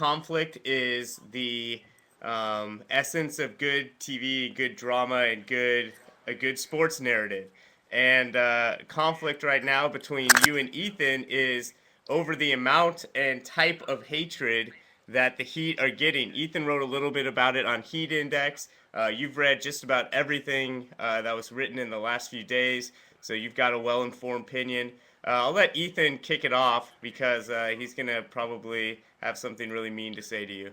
conflict is the essence of good TV, good drama, and a good sports narrative. And conflict right now between you and Ethan is over the amount and type of hatred that the Heat are getting. Ethan wrote a little bit about it on Heat Index. You've read just about everything that was written in the last few days, so you've got a well-informed opinion. I'll let Ethan kick it off because he's going to probably have something really mean to say to you.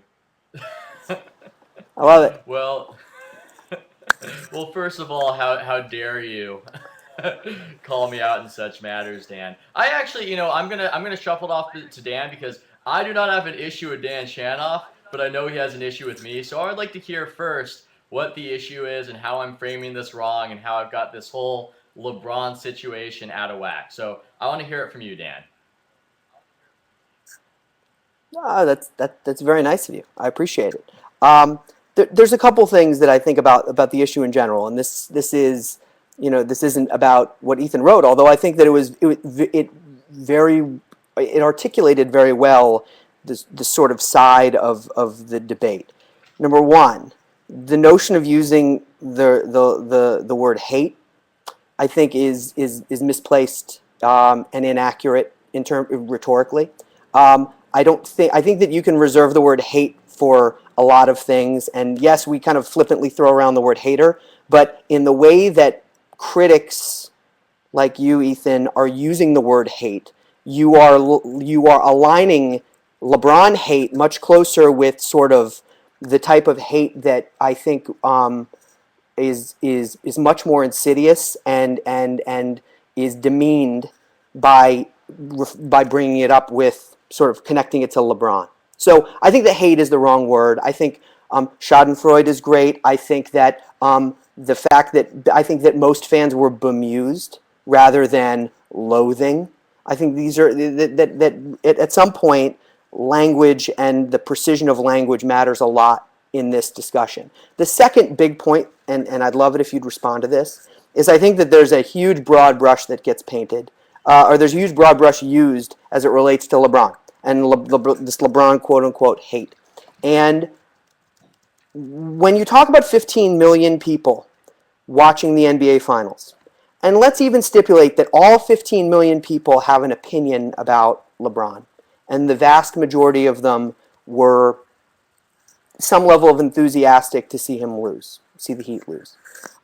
I love it. Well, well, first of all, how dare you call me out in such matters, Dan? I actually, I'm gonna shuffle it off to Dan because I do not have an issue with Dan Shanoff, but I know he has an issue with me. So I would like to hear first what the issue is and how I'm framing this wrong and how I've got this whole LeBron situation out of whack. So I want to hear it from you, Dan. That's very nice of you. I appreciate it. There's a couple things that I think about the issue in general, and this is, this isn't about what Ethan wrote, although I think that it articulated very well the sort of side of the debate. Number one, the notion of using the word hate, I think is misplaced and inaccurate rhetorically. I think that you can reserve the word hate for a lot of things, and yes, we kind of flippantly throw around the word hater, but in the way that critics like you, Ethan, are using the word hate, you are aligning LeBron hate much closer with sort of the type of hate that I think is much more insidious and is demeaned by bringing it up with sort of connecting it to LeBron. So I think that hate is the wrong word. I think Schadenfreude is great. I think that the fact that I think that most fans were bemused rather than loathing. I think these are that at some point language and the precision of language matters a lot in this discussion. The second big point, and I'd love it if you'd respond to this, is I think that there's a huge broad brush that gets painted, or there's a huge broad brush used as it relates to LeBron and this LeBron quote unquote hate. And when you talk about 15 million people watching the NBA Finals, and let's even stipulate that all 15 million people have an opinion about LeBron, and the vast majority of them were some level of enthusiastic to see him lose, see the Heat lose.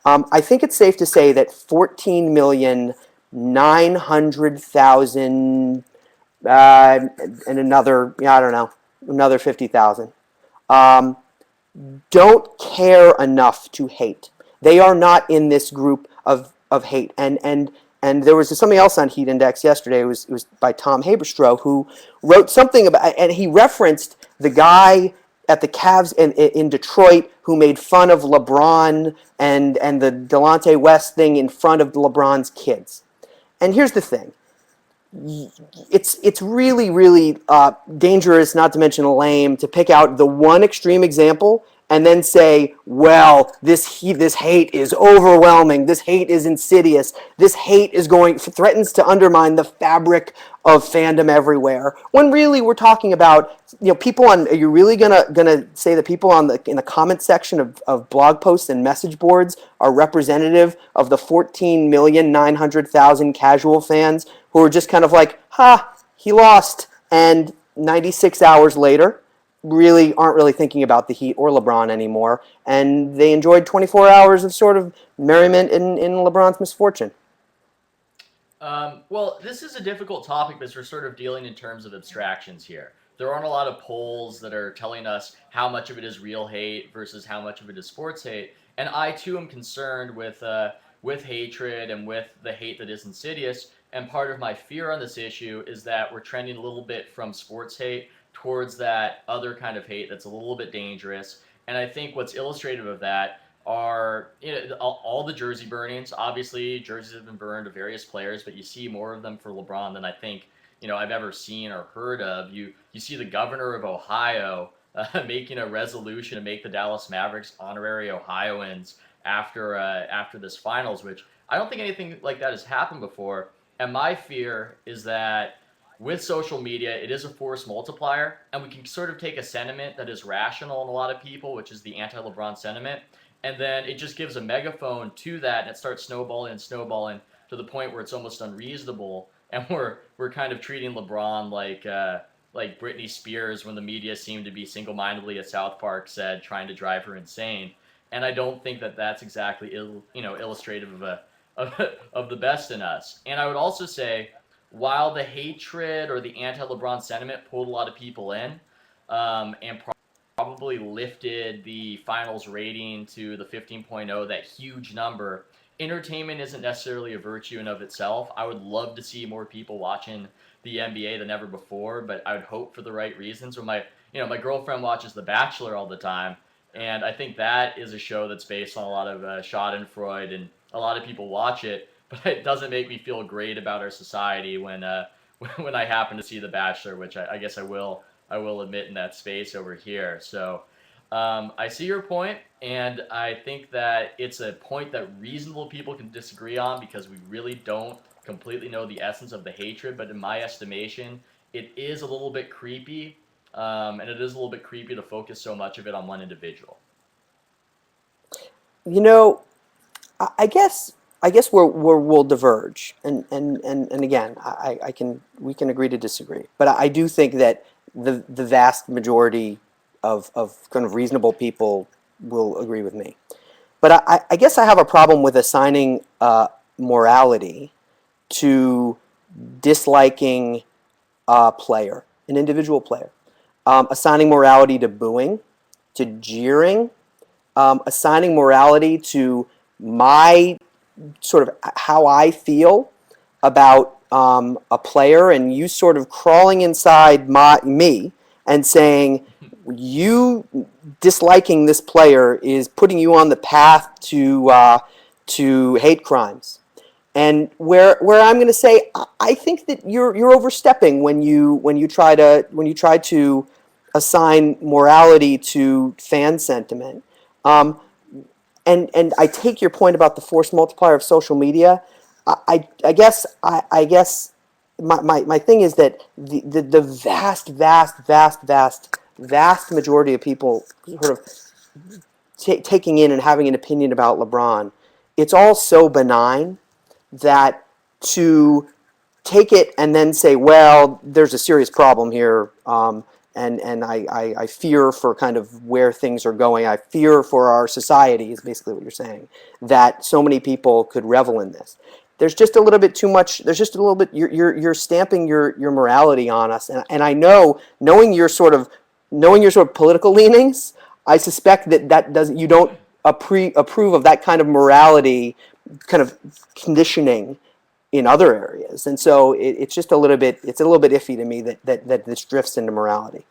I think it's safe to say that 14,900,000 and another, I don't know, another 50,000 don't care enough to hate. They are not in this group of hate. And there was something else on Heat Index yesterday. It was by Tom Haberstroh, who wrote something about, and he referenced the guy at the Cavs in Detroit who made fun of LeBron and the Delonte West thing in front of LeBron's kids. And here's the thing. It's really, really dangerous, not to mention lame, to pick out the one extreme example and then say, well, this hate is overwhelming. This hate is insidious. This hate threatens to undermine the fabric of fandom everywhere. When really we're talking about, people on. Are you really gonna say that people in the comment section of blog posts and message boards are representative of the 14,900,000 casual fans who are just kind of like, he lost, and 96 hours later really aren't really thinking about the Heat or LeBron anymore, and they enjoyed 24 hours of sort of merriment in LeBron's misfortune? Well, this is a difficult topic because we're sort of dealing in terms of abstractions here. There aren't a lot of polls that are telling us how much of it is real hate versus how much of it is sports hate. And I too am concerned with hatred and with the hate that is insidious. And part of my fear on this issue is that we're trending a little bit from sports hate towards that other kind of hate that's a little bit dangerous. And I think what's illustrative of that are all the jersey burnings. Obviously, jerseys have been burned to various players, but you see more of them for LeBron than I think I've ever seen or heard of. You see the governor of Ohio making a resolution to make the Dallas Mavericks honorary Ohioans after this finals, which I don't think anything like that has happened before. And my fear is that with social media, it is a force multiplier, and we can sort of take a sentiment that is rational in a lot of people, which is the anti-LeBron sentiment, and then it just gives a megaphone to that, and it starts snowballing and snowballing to the point where it's almost unreasonable, and we're kind of treating LeBron like Britney Spears when the media seemed to be single-mindedly, as South Park said, trying to drive her insane. And I don't think that that's exactly illustrative of the best in us. And I would also say, while the hatred or the anti-LeBron sentiment pulled a lot of people in, and probably lifted the finals rating to the 15.0, that huge number. Entertainment isn't necessarily a virtue in of itself. I would love to see more people watching the NBA than ever before, but I would hope for the right reasons. When my girlfriend watches The Bachelor all the time, and I think that is a show that's based on a lot of Schadenfreude, and a lot of people watch it, but it doesn't make me feel great about our society when when I happen to see The Bachelor, which I guess I will admit in that space over here. So I see your point, and I think that it's a point that reasonable people can disagree on because we really don't completely know the essence of the hatred. But in my estimation, it is a little bit creepy, and it is a little bit creepy to focus so much of it on one individual. You know, I guess we'll diverge, and again, we can agree to disagree, but I do think that the vast majority of kind of reasonable people will agree with me. But I guess I have a problem with assigning morality to disliking a player, an individual player, assigning morality to booing, to jeering, assigning morality to my sort of how I feel about a player, and you sort of crawling inside me and saying you disliking this player is putting you on the path to hate crimes. And where I'm going to say I think that you're overstepping when you try to assign morality to fan sentiment. Um, and I take your point about the force multiplier of social media. I guess my thing is that the vast majority of people sort of taking in and having an opinion about LeBron, it's all so benign that to take it and then say, well, there's a serious problem here, and I fear for kind of where things are going. I fear for our society is basically what you're saying, that so many people could revel in this. There's just a little bit too much. There's just a little bit. You're stamping your morality on us, and I know, knowing your sort of political leanings, I suspect that doesn't you don't approve of that kind of morality kind of conditioning in other areas, and so it's just a little bit iffy to me that this drifts into morality.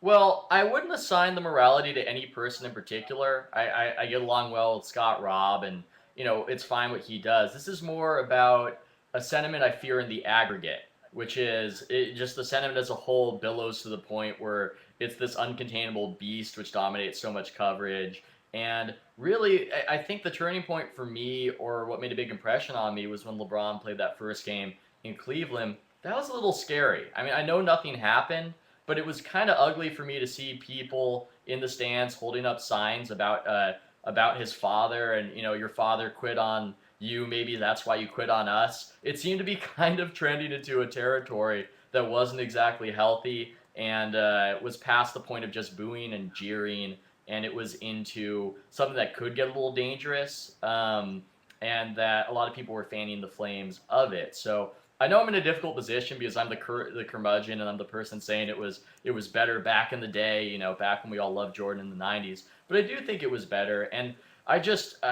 Well, I wouldn't assign the morality to any person in particular. I get along well with Scott Robb, and it's fine what he does. This is more about a sentiment I fear in the aggregate, which is just the sentiment as a whole billows to the point where it's this uncontainable beast which dominates so much coverage. And really, I think the turning point for me, or what made a big impression on me, was when LeBron played that first game in Cleveland. That was a little scary. I mean, I know nothing happened, but it was kind of ugly for me to see people in the stands holding up signs about his father, and your father quit on you, maybe that's why you quit on us. It seemed to be kind of trending into a territory that wasn't exactly healthy, and was past the point of just booing and jeering, and it was into something that could get a little dangerous, and that a lot of people were fanning the flames of it. So I know I'm in a difficult position because I'm the curmudgeon, and I'm the person saying it was better back in the day, back when we all loved Jordan in the '90s. But I do think it was better, and I just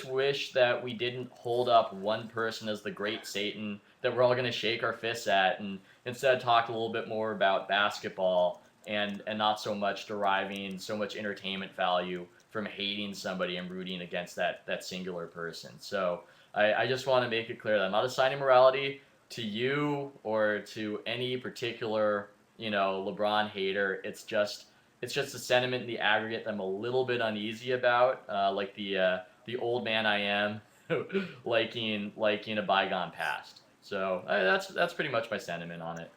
wish that we didn't hold up one person as the great Satan that we're all going to shake our fists at, and instead talk a little bit more about basketball, and not so much deriving so much entertainment value from hating somebody and rooting against that singular person. So I just want to make it clear that I'm not assigning morality to you or to any particular LeBron hater. It's just a sentiment in the aggregate that I'm a little bit uneasy about, like the old man I am, liking a bygone past. So that's pretty much my sentiment on it.